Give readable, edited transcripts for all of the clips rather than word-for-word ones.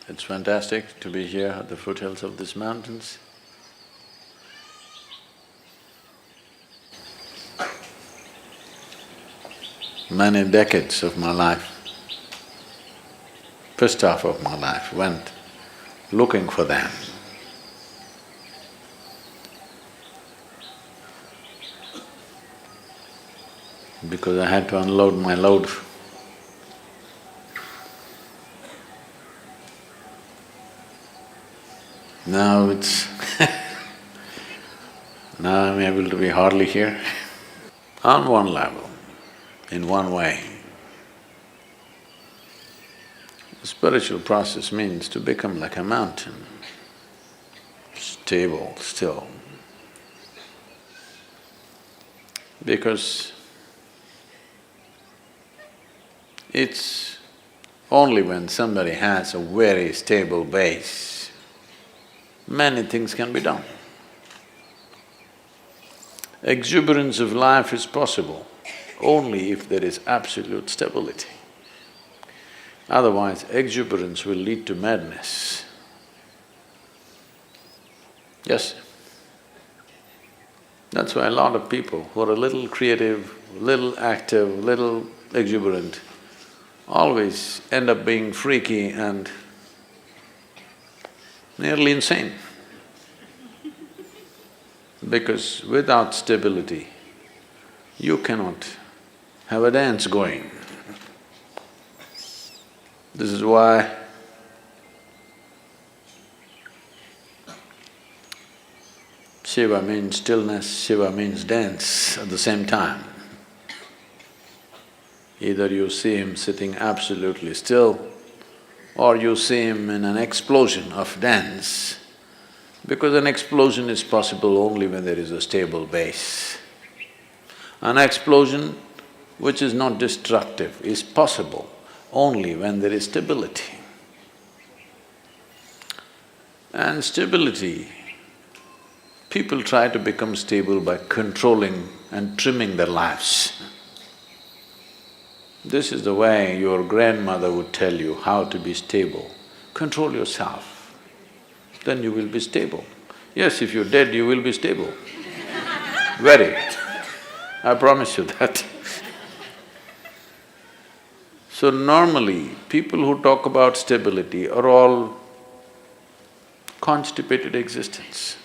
It's fantastic to be here at the foothills of these mountains. Many decades of my life, first half of my life went looking for them. Because I had to unload my load. Now it's now I'm able to be hardly here. On one level, in one way, the spiritual process means to become like a mountain, stable, still. Because it's only when somebody has a very stable base, many things can be done. Exuberance of life is possible only if there is absolute stability. Otherwise, exuberance will lead to madness. Yes. That's why a lot of people who are a little creative, little active, little exuberant, always end up being freaky and nearly insane. Because without stability, you cannot have a dance going. This is why Shiva means stillness, Shiva means dance at the same time. Either you see him sitting absolutely still, or you see him in an explosion of dance, because an explosion is possible only when there is a stable base. An explosion which is not destructive is possible only when there is stability. And stability, people try to become stable by controlling and trimming their lives. This is the way your grandmother would tell you how to be stable. Control yourself, then you will be stable. Yes, if you're dead, you will be stable. Very. I promise you that. So normally, people who talk about stability are all constipated existence.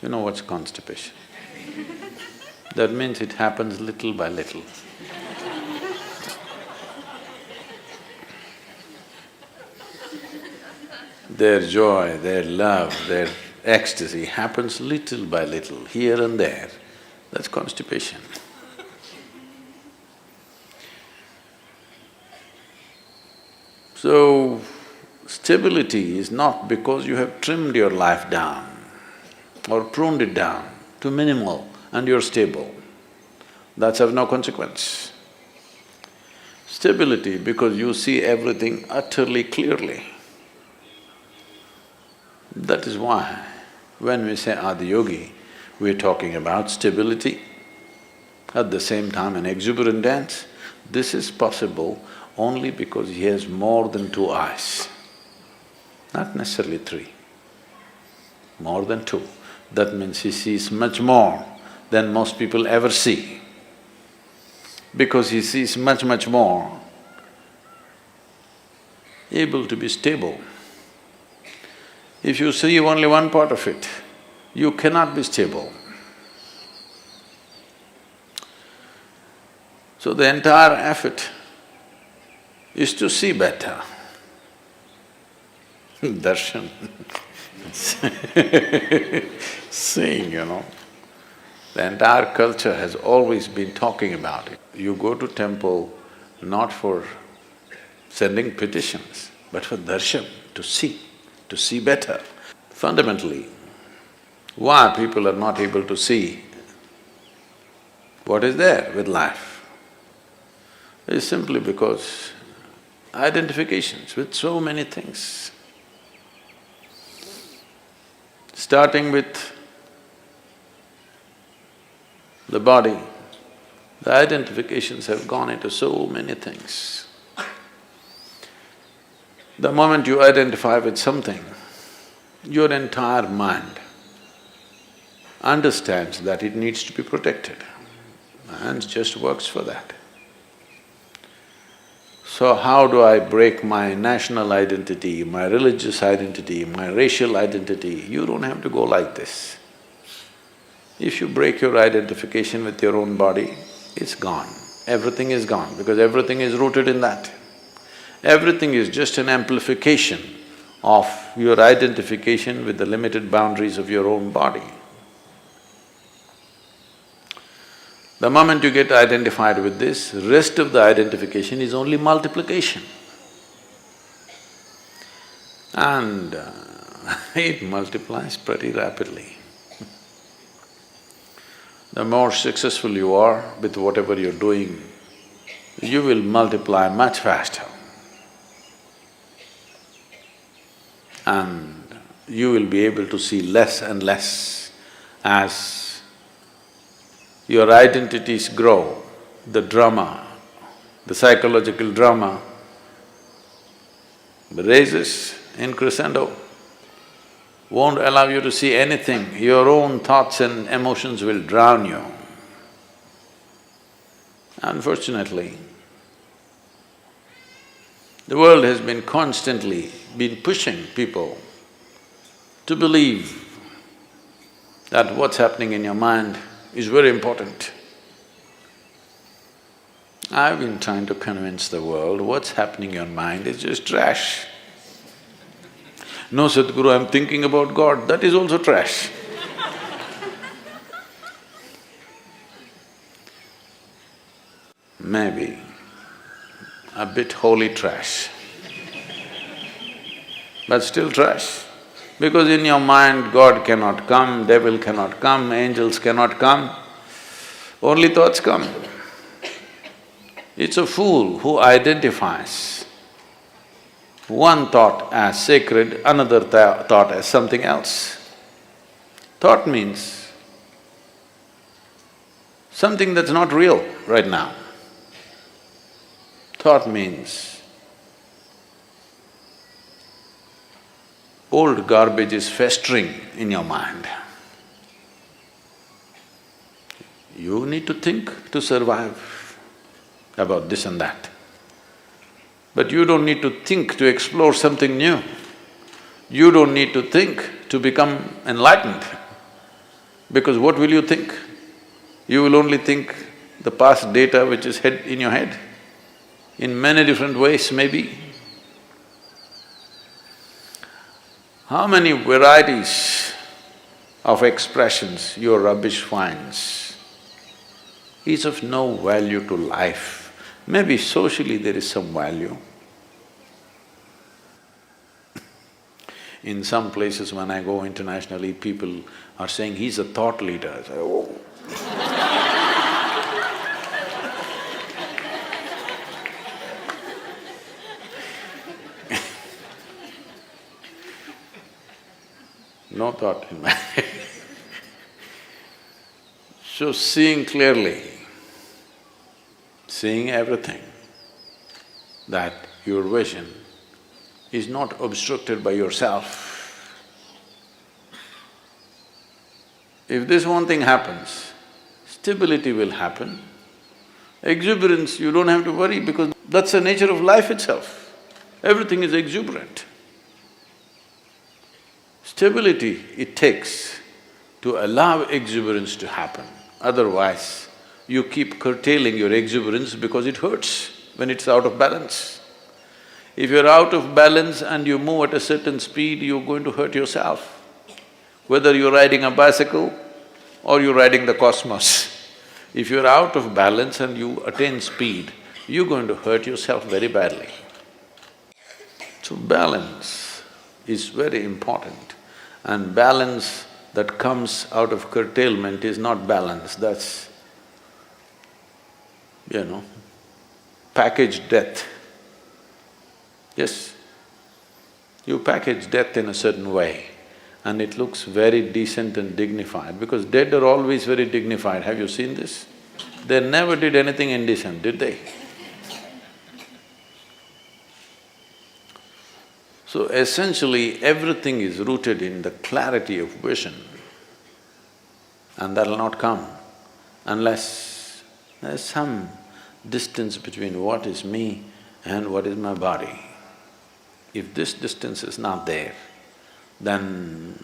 You know what's constipation? That means it happens little by little. Their joy, their love, their ecstasy happens little by little, here and there. That's constipation. So, stability is not because you have trimmed your life down or pruned it down to minimal and you're stable. That's of no consequence. Stability because you see everything utterly clearly. That is why when we say Yogi, we're talking about stability, at the same time an exuberant dance. This is possible only because he has more than two eyes, not necessarily three, more than two. That means he sees much more than most people ever see. Because he sees much more, able to be stable. If you see only one part of it, you cannot be stable. So the entire effort is to see better. Darshan seeing, you know. The entire culture has always been talking about it. You go to temple not for sending petitions, but for darshan, to see better. Fundamentally, why people are not able to see what is there with life is simply because identifications with so many things. Starting with the body, the identifications have gone into so many things. The moment you identify with something, your entire mind understands that it needs to be protected and just works for that. So how do I break my national identity, my religious identity, my racial identity? You don't have to go like this. If you break your identification with your own body, it's gone. Everything is gone because everything is rooted in that. Everything is just an amplification of your identification with the limited boundaries of your own body. The moment you get identified with this, rest of the identification is only multiplication. And it multiplies pretty rapidly. The more successful you are with whatever you're doing, you will multiply much faster. And you will be able to see less and less as your identities grow. The drama, the psychological drama raises in crescendo, won't allow you to see anything. Your own thoughts and emotions will drown you. Unfortunately, the world has been constantly pushing people to believe that what's happening in your mind is very important. I've been trying to convince the world what's happening in your mind is just trash. No, Sadhguru, I'm thinking about God, that is also trash. Maybe a bit holy trash, but still trash. Because in your mind, God cannot come, devil cannot come, angels cannot come, only thoughts come. It's a fool who identifies one thought as sacred, another thought as something else. Thought means something that's not real right now. Thought means old garbage is festering in your mind. You need to think to survive about this and that. But you don't need to think to explore something new. You don't need to think to become enlightened. Because what will you think? You will only think the past data which is in your head, in many different ways maybe. How many varieties of expressions your rubbish finds is of no value to life. Maybe socially there is some value. In some places when I go internationally, people are saying, he's a thought leader. I say, oh. No thought in my head. So seeing clearly, seeing everything, that your vision is not obstructed by yourself. If this one thing happens, stability will happen. Exuberance, you don't have to worry because that's the nature of life itself. Everything is exuberant. Stability it takes to allow exuberance to happen. Otherwise, you keep curtailing your exuberance because it hurts when it's out of balance. If you're out of balance and you move at a certain speed, you're going to hurt yourself. Whether you're riding a bicycle or you're riding the cosmos, if you're out of balance and you attain speed, you're going to hurt yourself very badly. So balance is very important, and balance that comes out of curtailment is not balance, that's, packaged death. Yes, you package death in a certain way and it looks very decent and dignified because dead are always very dignified. Have you seen this? They never did anything indecent, did they? So essentially, everything is rooted in the clarity of vision, and that'll not come unless there's some distance between what is me and what is my body. If this distance is not there, then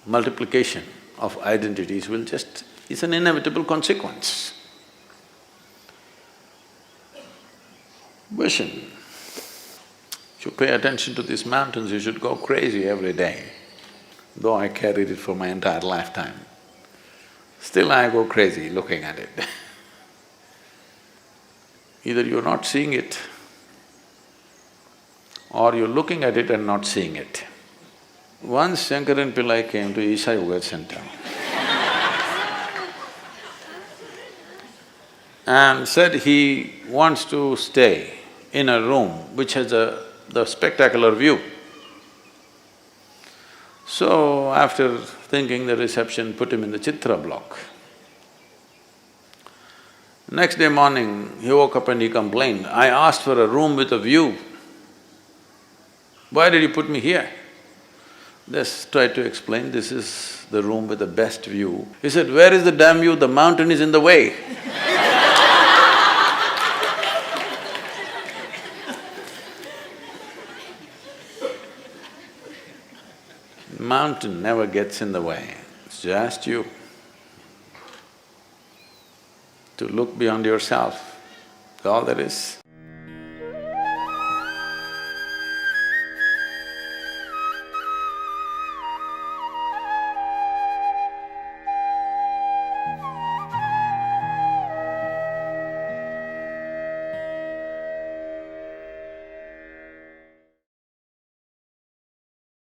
multiplication of identities will just… it's an inevitable consequence. Vision. If you pay attention to these mountains, you should go crazy every day. Though I carried it for my entire lifetime, still I go crazy looking at it. Either you're not seeing it, or you're looking at it and not seeing it. Once Shankaran Pillai came to Isha Yoga Center and said he wants to stay in a room which has the spectacular view. So after thinking, the reception put him in the Chitra block. Next day morning, he woke up and he complained, "I asked for a room with a view. Why did you put me here?" Just tried to explain, this is the room with the best view. He said, "Where is the damn view? The mountain is in the way." Mountain never gets in the way, it's just you. To look beyond yourself, that's all there is.